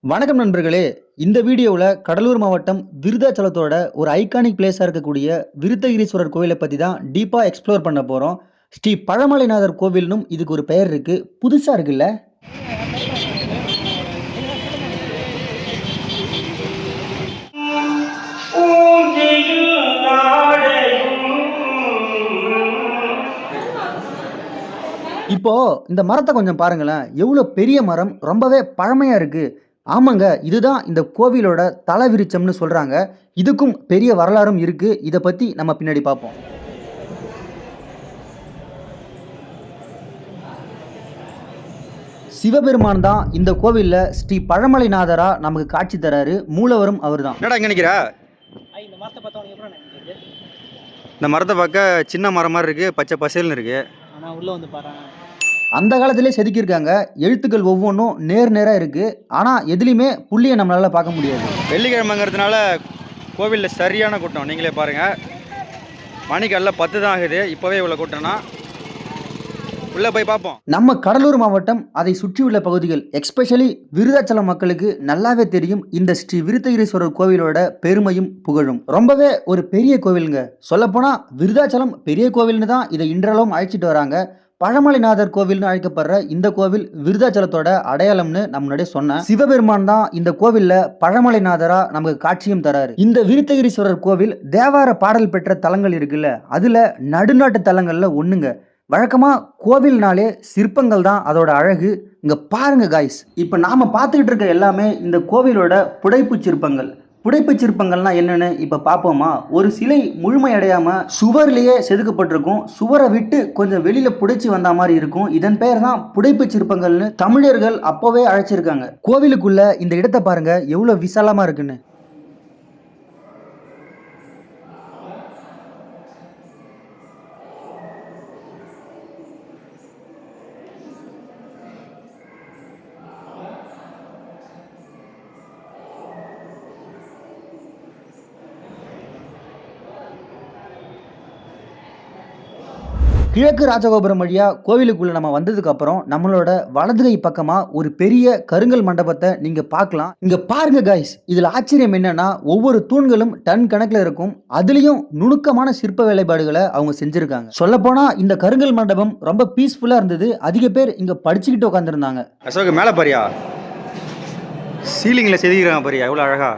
வணக்கம் நண்பர்களே. இந்த வீடியோவில் கடலூர் மாவட்டம் விருதாச்சலத்தோட ஒரு ஐகானிக் பிளேஸாக இருக்கக்கூடிய விருத்தகிரீஸ்வரர் கோவிலை பற்றி தான் டீப்பாக எக்ஸ்ப்ளோர் பண்ண போகிறோம். ஸ்ரீ பழமலைநாதர் கோவில்னும் இதுக்கு ஒரு பெயர் இருக்குது. புதுசாக இருக்குல்ல? இப்போ இந்த மரத்தை கொஞ்சம் பாருங்களேன். எவ்வளோ பெரிய மரம், ரொம்பவே பழமையாக இருக்குது. ஆமாங்க, இதுதான் இந்த கோவிலோட தலவிருச்சம்னு சொல்கிறாங்க. இதுக்கும் பெரிய வரலாறும் இருக்குது. இதை பற்றி நம்ம பின்னாடி பார்ப்போம். சிவபெருமான் தான் இந்த கோவிலில் ஸ்ரீ பழமலைநாதரா நமக்கு காட்சி தராரு. மூலவரும் அவர் தான். என்னடா இங்கே நிற்கிறா? இந்த மரத்தை பார்க்க சின்ன மரம் மாதிரி இருக்குது, பச்சை பசேல்னு இருக்குது. ஆனால் உள்ளே வந்து பாரு, அந்த காலத்திலே செதுக்கியிருக்காங்க. எழுத்துக்கள் ஒவ்வொன்றும் நேராக இருக்குது. ஆனால் எதுலேயுமே புள்ளியை நம்மளால் பார்க்க முடியாது. வெள்ளிக்கிழமைங்கிறதுனால கோவிலில் சரியான கூட்டம். நீங்களே பாருங்கள், மணிக்கல்ல 10 தான் ஆகுது. இப்போவே இவ்வளோ கூட்டம்னா உள்ளே போய் பார்ப்போம். நம்ம கடலூர் மாவட்டம், அதை சுற்றியுள்ள பகுதிகள், எக்ஸ்பெஷலி விருதாச்சலம் மக்களுக்கு நல்லாவே தெரியும் இந்த ஸ்ரீ விருத்தகிரீஸ்வரர் கோவிலோட பெருமையும் புகழும். ரொம்பவே ஒரு பெரிய கோவிலுங்க. சொல்லப்போனால் விருதாச்சலம் பெரிய கோவில்னு தான் இதை இன்றளவும் அழைச்சிட்டு வராங்க. பழமலைநாதர் கோவில்னு அழைக்கப்படுற இந்த கோவில் விருதாச்சலத்தோட அடையாளம்னு நம்ம முன்னாடியே சொன்னேன். சிவபெருமான் தான் இந்த கோவில்ல பழமலைநாதரா நமக்கு காட்சியும் தராரு. இந்த விருத்தகிரீஸ்வரர் கோவில் தேவார பாடல் பெற்ற தலங்கள் இருக்குல்ல, அதுல நடுநாட்டு தலங்கள்ல ஒண்ணுங்க. வழக்கமா கோவில்னாலே சிற்பங்கள் தான் அதோட அழகு. இங்க பாருங்க காய்ஸ், இப்ப நாம பார்த்துக்கிட்டு இருக்க எல்லாமே இந்த கோவிலோட புடைப்பு சிற்பங்கள். புடைப்பு சிற்பங்கள்னா என்னன்னு இப்ப பார்ப்போமா? ஒரு சிலை முழுமையடையாம சுவர்லயே செதுக்கப்பட்டிருக்கும். சுவரை விட்டு கொஞ்சம் வெளியில புடைச்சி வந்த மாதிரி இருக்கும். இதன் பெயர் தான் புடைப்பு சிற்பங்கள்னு தமிழர்கள் அப்போவே அழைச்சிருக்காங்க. கோவிலுக்குள்ள இந்த இடத்தை பாருங்க, எவ்வளவு விசாலமா இருக்குன்னு. கிழக்கு ராஜகோபுரம் வழியாக கோவிலுக்குள்ளே நம்ம வந்ததுக்கப்புறம் நம்மளோட வலதுகை பக்கமாக ஒரு பெரிய கருங்கல் மண்டபத்தை நீங்கள் பார்க்கலாம். இங்கே பாருங்க காய்ஸ், இதில் ஆச்சரியம் என்னன்னா, ஒவ்வொரு தூண்களும் டன் கணக்கில் இருக்கும். அதுலேயும் நுணுக்கமான சிற்ப வேலைப்பாடுகளை அவங்க செஞ்சுருக்காங்க. சொல்லப்போனால் இந்த கருங்கல் மண்டபம் ரொம்ப பீஸ்ஃபுல்லாக இருந்தது. அதிக பேர் இங்கே படிச்சுக்கிட்டு உட்காந்துருந்தாங்க. அசோக் மேலே பாரியா, சீலிங்கில் செதுக்கிறாங்க பாரியா, எவ்வளோ அழகா.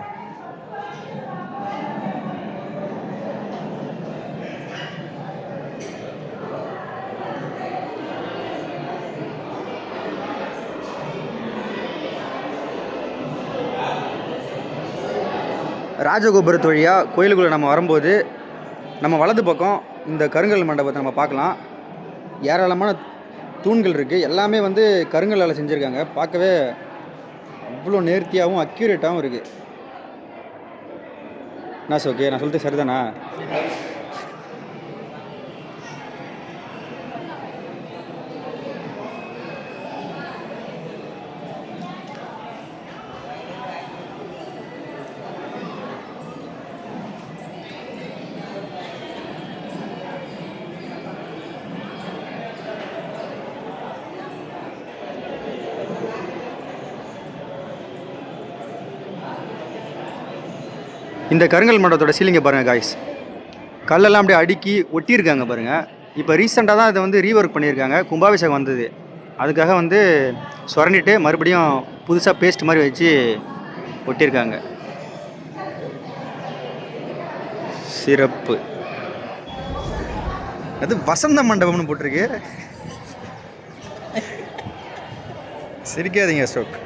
ராஜகோபுரத்து வழியாக கோயிலுக்குள்ளே நம்ம வரும்போது நம்ம வலது பக்கம் இந்த கருங்கல் மண்டபத்தை நம்ம பார்க்கலாம். ஏராளமான தூண்கள் இருக்குது. எல்லாமே வந்து கருங்கல்லால் செஞ்சுருக்காங்க. பார்க்கவே அவ்வளோ நேர்த்தியாகவும் அக்யூரேட்டாகவும் இருக்குது. என்ன ஓகே, நான் சொல்லிட்டு சரிதானா? இந்த கருங்கல் மண்டபத்தோட சீலிங்கை பாருங்கள் காய்ஸ், கல்லெல்லாம் அப்படியே அடுக்கி ஒட்டியிருக்காங்க பாருங்கள். இப்போ ரீசெண்டாக தான் இதை வந்து ரீஒர்க் பண்ணியிருக்காங்க. கும்பாபிஷேகம் வந்தது, அதுக்காக வந்து சுரண்டிட்டு மறுபடியும் புதுசாக பேஸ்ட் மாதிரி வச்சு ஒட்டியிருக்காங்க. சிறப்பு. அது வசந்த மண்டபம்னு போட்டிருக்கு. சிரிக்காதீங்க அசோக்.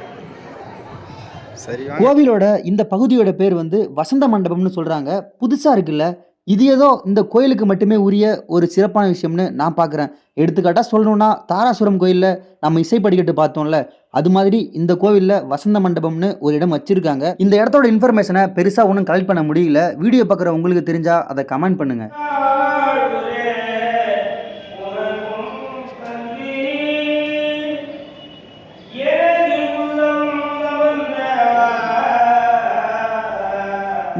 கோவிலோட இந்த பகுதியோட பேர் வந்து வசந்த மண்டபம்னு சொல்றாங்க. புதுசா இருக்குல்ல? இது ஏதோ இந்த கோயிலுக்கு மட்டுமே உரிய ஒரு சிறப்பான விஷயம்னு நான் பார்க்குறேன். எடுத்துக்காட்டா சொல்லணும்னா, தாராசுரம் கோயிலில் நம்ம இசை படிக்கட்டு பார்த்தோம்ல, அது மாதிரி இந்த கோவிலில் வசந்த மண்டபம்னு ஒரு இடம் வச்சிருக்காங்க. இந்த இடத்தோட இன்ஃபர்மேஷனை பெருசாக ஒன்றும் கலெக்ட் பண்ண முடியல. வீடியோ பார்க்குற உங்களுக்கு தெரிஞ்சா அதை கமெண்ட் பண்ணுங்க.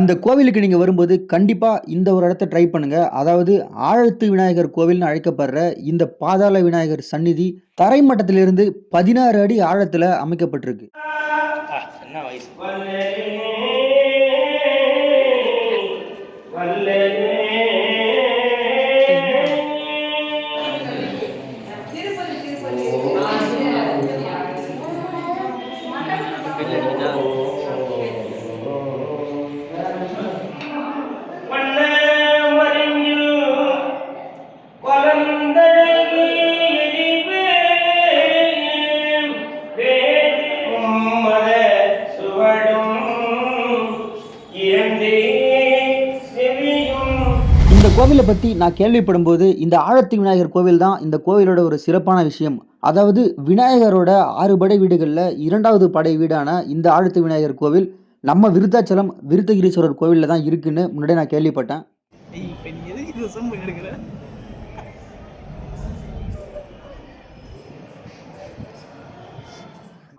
இந்த கோவிலுக்கு நீங்கள் வரும்போது கண்டிப்பாக இந்த ஒரு இடத்த ட்ரை பண்ணுங்கள். அதாவது ஆழத்து விநாயகர் கோவில்னு அழைக்கப்படுற இந்த பாதாள விநாயகர் சந்நிதி தரைமட்டத்திலிருந்து 16 அடி ஆழத்தில் அமைக்கப்பட்டிருக்கு. என்ன வயசு? இந்த கோவிலை பற்றி நான் கேள்விப்படும்போது இந்த ஆழத்தி விநாயகர் கோவில் தான் இந்த கோவிலோட ஒரு சிறப்பான விஷயம். அதாவது விநாயகரோட 6 படை வீடுகளில் 2வது படை வீடான இந்த ஆழத்தி விநாயகர் கோவில் நம்ம விருத்தாச்சலம் விருத்தகிரீஸ்வரர் கோவிலில் தான் இருக்குன்னு முன்னாடியே நான் கேள்விப்பட்டேன்.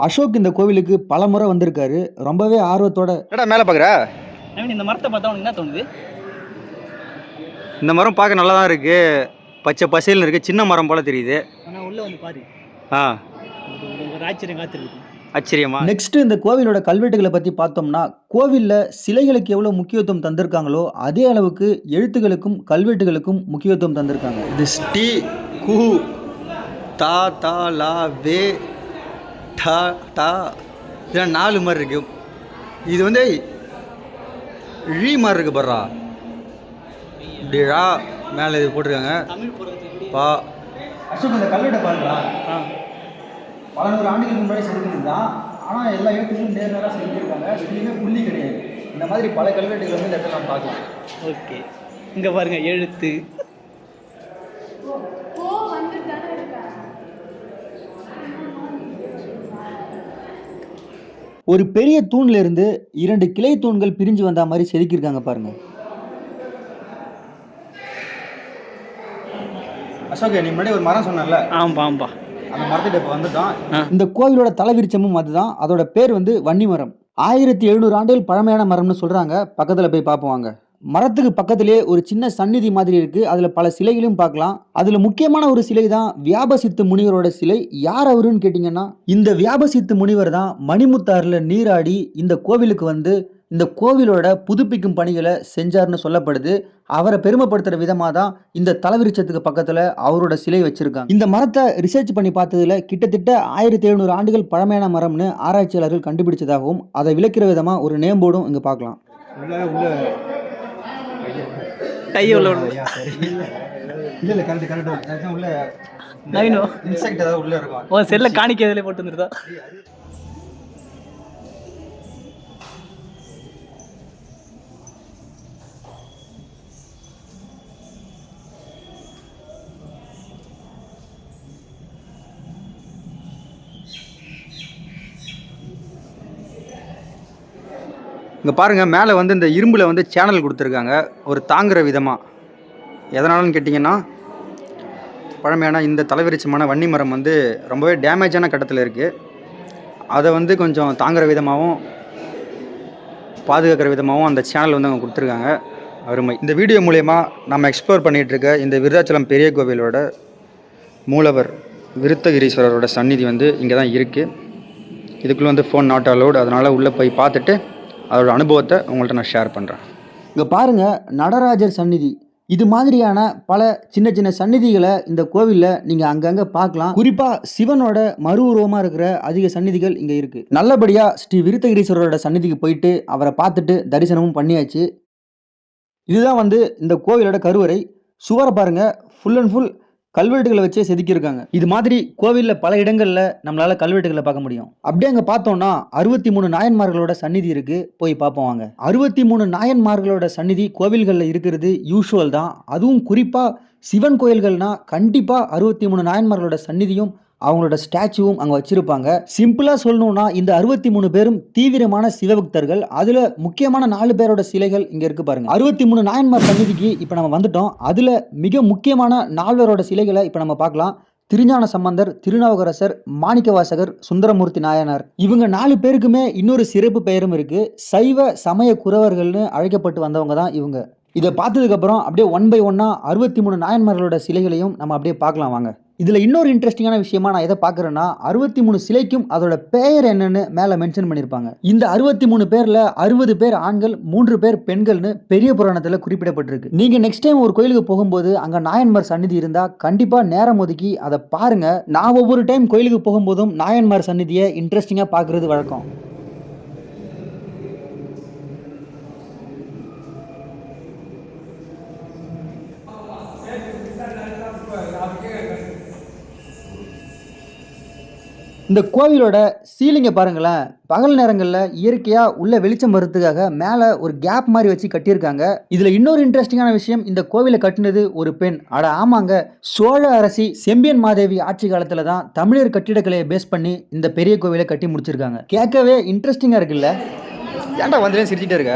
அசோக் இந்த கோவிலுக்கு பல முறை வந்திருக்காரு. ரொம்பவே ஆர்வத்தோட என்னடா மேலே பார்க்குற? இந்த மரத்தை பார்த்தா உனக்கு என்ன தோணுது? இந்த மரம் பார்க்க நல்லா தான் இருக்குது, பச்சை பசேல்னு இருக்குது, சின்ன மரம் போல் தெரியுது. ஆனால் உள்ளே வந்து பாரு, ஆ ஒரு ஆச்சரியம் காத்திருக்கு. ஆச்சரியமா? நெக்ஸ்ட் இந்த கோவிலோட கல்வெட்டுகளை பற்றி பார்த்தோம்னா, கோவிலில் சிலைகளுக்கு எவ்வளோ முக்கியத்துவம் தந்திருக்காங்களோ அதே அளவுக்கு எழுத்துக்களுக்கும் கல்வெட்டுகளுக்கும் முக்கியத்துவம் தந்திருக்காங்க. இது ஸ்ரீ கு தா தா லா வே டா டா இதெல்லாம் 4 மாதிரி இருக்கு. இது வந்து ழி மாதிரி இருக்கு பர்றா. இப்படி ரா மேலே இது போட்டிருக்காங்க. தமிழ் புறத்துக்கு பா அசோக் இந்த கல்வெட்டை பார்க்கலாம். பல நூறு ஆண்டுகளுக்கு முன்னாடி செதுக்கினது தான். ஆனால் எல்லா எழுத்துக்களும் நேராக செதுக்கியிருக்காங்க. எதுலேயுமே புள்ளி கிடையாது. இந்த மாதிரி பல கல்வெட்டுகள் வந்து இந்த இடத்துல நம்ம பார்க்கலாம். ஓகே, இங்கே பாருங்க எழுத்து. ஒரு பெரிய தூண்ல இருந்து 2 கிளை தூண்கள் பிரிஞ்சு வந்த மாதிரி செதுக்கியிருக்காங்க பாருங்க. அசோக், நீ முன்னாடி ஒரு மரம் சொன்னல, ஆம்பா அந்த மரத்திட்ட இப்போ வந்துட்டோம். இந்த கோவிலோட தலைவிருச்சமும் அதுதான். அதோட பேர் வந்து வன்னி மரம். 1700 ஆண்டுகள் பழமையான மரம்னு சொல்றாங்க. பக்கத்தில் போய் பார்ப்போம் வாங்க. மரத்துக்கு பக்கத்திலே ஒரு சின்ன சந்நிதி மாதிரி இருக்கு. அதுல பல சிலைகளையும் பார்க்கலாம். அதுல முக்கியமான ஒரு சிலை தான் வியாபசித்து முனிவரோட சிலை. யார் அவருன்னு கேட்டீங்கன்னா, இந்த வியாபசித்து முனிவர் தான் மணிமுத்தாறுல நீராடி இந்த கோவிலுக்கு வந்து இந்த கோவிலோட புதுப்பிக்கும் பணிகளை செஞ்சார்னு சொல்லப்படுது. அவரை பெருமைப்படுத்துற விதமாக தான் இந்த தலைவிருச்சத்துக்கு பக்கத்துல அவரோட சிலை வச்சிருக்காங்க. இந்த மரத்தை ரிசர்ச் பண்ணி பார்த்ததுல கிட்டத்தட்ட 1700 ஆண்டுகள் பழமையான மரம்னு ஆராய்ச்சியாளர்கள் கண்டுபிடிச்சதாகவும் அதை விளக்கிற விதமா ஒரு நேம் போர்டும் இங்க பார்க்கலாம். கை உள்ள இல்லை கரெக்டாக உள்ள நவீனோ இன்செக்ட் ஏதாவது உள்ளே இருக்கும். ஓ, செல்ல காணிக்க இதில் போட்டு வந்துருதா? இங்கே பாருங்கள், மேலே வந்து இந்த இரும்பில் வந்து சேனல் கொடுத்துருக்காங்க ஒரு தாங்குகிற விதமாக. எதனாலன்னு கேட்டிங்கன்னா, பழமையான இந்த தலைவிருச்சமான வன்னி மரம் வந்து ரொம்பவே டேமேஜான கட்டத்தில் இருக்குது. அதை வந்து கொஞ்சம் தாங்குகிற விதமாகவும் பாதுகாக்கிற விதமாகவும் அந்த சேனல் வந்து அவங்க கொடுத்துருக்காங்க. அருமை. இந்த வீடியோ மூலயமா நம்ம எக்ஸ்ப்ளோர் பண்ணிகிட்ருக்க இந்த விருதாச்சலம் பெரிய கோவிலோட மூலவர் விருத்தகிரீஸ்வரரோட சந்நிதி வந்து இங்கே தான் இருக்குது. இதுக்குள்ளே வந்து ஃபோன் நாட் அலோட். அதனால் உள்ளே போய் பார்த்துட்டு அதோட அனுபவத்தை உங்கள்கிட்ட நான் ஷேர் பண்ணுறேன். இங்கே பாருங்கள், நடராஜர் சந்நிதி. இது மாதிரியான பல சின்ன சின்ன சந்நிதிகளை இந்த கோவிலில் நீங்கள் அங்கங்கே பார்க்கலாம். குறிப்பாக சிவனோட மறு உருவமாக இருக்கிற அதிக சந்நிதிகள் இங்கே இருக்குது. நல்லபடியாக ஸ்ரீ விருத்தகிரீஸ்வரரோட சந்நிதிக்கு போயிட்டு அவரை பார்த்துட்டு தரிசனமும் பண்ணியாச்சு. இதுதான் வந்து இந்த கோவிலோட கருவறை. சுவரை பாருங்கள், ஃபுல் அண்ட் ஃபுல் கல்வெட்டுகளை வச்சே செதுக்கியிருக்காங்க. இது மாதிரி கோவிலில் பல இடங்களில் நம்மளால் கல்வெட்டுகளை பார்க்க முடியும். அப்படியே அங்கே பார்த்தோம்னா 63 நாயன்மார்களோட சந்நிதி இருக்குது. போய் பார்ப்போம் வாங்க. 63 நாயன்மார்களோட சந்நிதி கோவில்களில் இருக்கிறது யூஷுவல் தான். அதுவும் குறிப்பாக சிவன் கோயில்கள்னால் கண்டிப்பாக 63 நாயன்மார்களோட சந்நிதியும் அவங்களோட ஸ்டாச்சுவும் அங்கே வச்சுருப்பாங்க. சிம்பிளாக சொல்லணும்னா இந்த 63 பேரும் தீவிரமான சிவபக்தர்கள். அதில் முக்கியமான 4 பேரோட சிலைகள் இங்கே இருக்குது பாருங்கள். 63 நாயன்மார் சந்நிதிக்கு இப்போ நம்ம வந்துட்டோம். அதில் மிக முக்கியமான 4 பேரோட சிலைகளை இப்போ நம்ம பார்க்கலாம். திருஞான சம்பந்தர், திருநாவுக்கரசர், மாணிக்கவாசகர், சுந்தரமூர்த்தி நாயனார். இவங்க 4 பேருக்குமே இன்னொரு சிறப்பு பெயரும் இருக்குது. சைவ சமய குறவர்கள்னு அழைக்கப்பட்டு வந்தவங்க தான் இவங்க. இதை பார்த்ததுக்கப்புறம் அப்படியே 1 by 1 63 நாயன்மார்களோட சிலைகளையும் நம்ம அப்படியே பார்க்கலாம் வாங்க. இதில் இன்னொரு இன்ட்ரெஸ்டிங்கான விஷயமா நான் எதை பார்க்குறேன்னா 63 சிலைக்கும் அதோட பெயர் என்னன்னு மேலே மென்ஷன் பண்ணியிருப்பாங்க. இந்த 63 பேரில் 60 பேர் ஆண்கள் 3 பேர் பெண்கள்னு பெரிய புராணத்தில் குறிப்பிடப்பட்டிருக்கு. நீங்கள் நெக்ஸ்ட் டைம் ஒரு கோயிலுக்கு போகும்போது அங்கே நாயன்மார் சந்நிதி இருந்தால் கண்டிப்பாக நேரம் ஒதுக்கி அதை பாருங்க. நான் ஒவ்வொரு டைம் கோயிலுக்கு போகும்போதும் நாயன்மார் சந்நிதியை இன்ட்ரெஸ்டிங்காக பார்க்குறது வழக்கம். இந்த கோவிலோட சீலிங்கை பாருங்களேன். பகல் நேரங்களில் இயற்கையாக உள்ள வெளிச்சம் வரதுக்காக மேலே ஒரு கேப் மாதிரி வச்சு கட்டியிருக்காங்க. இதில் இன்னொரு இன்ட்ரெஸ்டிங்கான விஷயம், இந்த கோவிலை கட்டினது ஒரு பெண். அட ஆமாங்க, சோழ அரசி செம்பியன் மாதேவி ஆட்சி காலத்தில் தான் தமிழர் கட்டிடக்கலையை பேஸ் பண்ணி இந்த பெரிய கோவிலை கட்டி முடிச்சிருக்காங்க. கேட்கவே இன்ட்ரெஸ்டிங்காக இருக்குல்ல? ஏன்டா வந்துலேயும் சிரிச்சிட்டே இருக்க?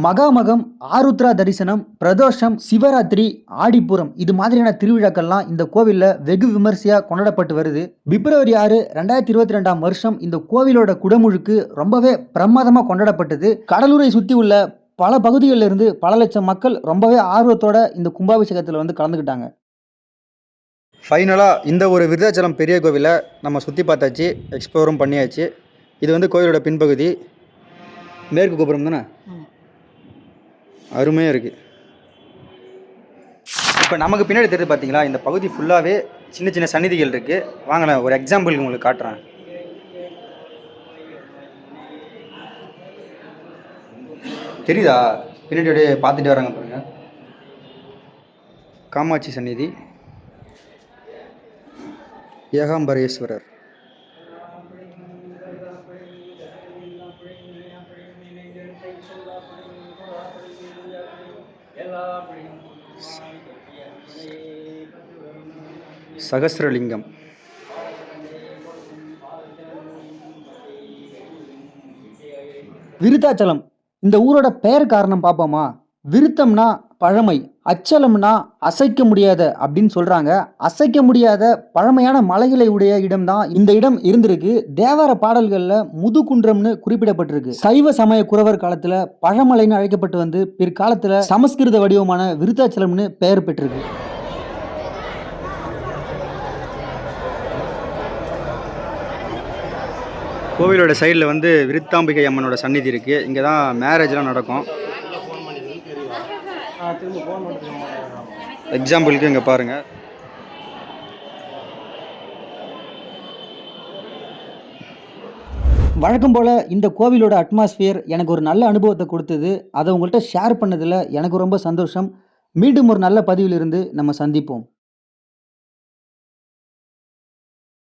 மகாமகம், ஆருத்ரா தரிசனம், பிரதோஷம், சிவராத்திரி, ஆடிப்பூரம் இது மாதிரியான திருவிழாக்கள்லாம் இந்த கோவிலில் வெகு விமர்சையாக கொண்டாடப்பட்டு வருது. பிப்ரவரி 6, 2022 வருஷம் இந்த கோவிலோட குடமுழுக்கு ரொம்பவே பிரமாதமாக கொண்டாடப்பட்டது. கடலூரை சுற்றி உள்ள பல பகுதிகளில் இருந்து பல லட்சம் மக்கள் ரொம்பவே ஆர்வத்தோட இந்த கும்பாபிஷேகத்தில் வந்து கலந்துக்கிட்டாங்க. ஃபைனலாக இந்த ஒரு விருதாச்சலம் பெரிய கோவிலை நம்ம சுற்றி பார்த்தாச்சு, எக்ஸ்ப்ளோரும் பண்ணியாச்சு. இது வந்து கோவிலோட பின்பகுதி. மேற்கு கோபுரம் தானே, அருமையாக இருக்குது. இப்போ நமக்கு பின்னாடி தெரியுது பார்த்தீங்களா, இந்த பகுதி ஃபுல்லாகவே சின்ன சின்ன சந்நிதிகள் இருக்குது. வாங்க நான் ஒரு எக்ஸாம்பிளுக்கு உங்களுக்கு காட்டுறேன். தெரியுதா? பின்னாடி அப்படியே பார்த்துட்டு வராங்க பாருங்க. காமாட்சி சந்நிதி, ஏகாம்பரேஸ்வரர், சகஸ்ரலிங்கம், விருத்தாச்சலம் இந்த ஊரோட பெயர் காரணம் பார்ப்போமா? விருத்தம்னா பழமை, அச்சலம்னா அசைக்க முடியாத அப்படின்னு சொல்றாங்க. அசைக்க முடியாத பழமையான மலைகளை உடைய இடம்தான் இந்த இடம் இருந்திருக்கு. தேவார பாடல்கள்ல முதுகுன்றம்னு குறிப்பிடப்பட்டிருக்கு. சைவ சமய குறவர் காலத்துல பழமலைன்னு அழைக்கப்பட்டு வந்து பிற்காலத்துல சமஸ்கிருத வடிவமான விருத்தாச்சலம்னு பெயர் பெற்றிருக்கு. கோவிலோட சைடில் வந்து விருத்தாம்பிகை அம்மனோட சந்நிதி இருக்குது. இங்கே தான் மேரேஜ்லாம் நடக்கும். எக்ஸாம்பிளுக்கு இங்கே பாருங்கள். வழக்கம் போல் இந்த கோவிலோட அட்மாஸ்பியர் எனக்கு ஒரு நல்ல அனுபவத்தை கொடுத்தது. அதை உங்கள்கிட்ட ஷேர் பண்ணதில் எனக்கு ரொம்ப சந்தோஷம். மீண்டும் ஒரு நல்ல பதிவிலிருந்து நம்ம சந்திப்போம்.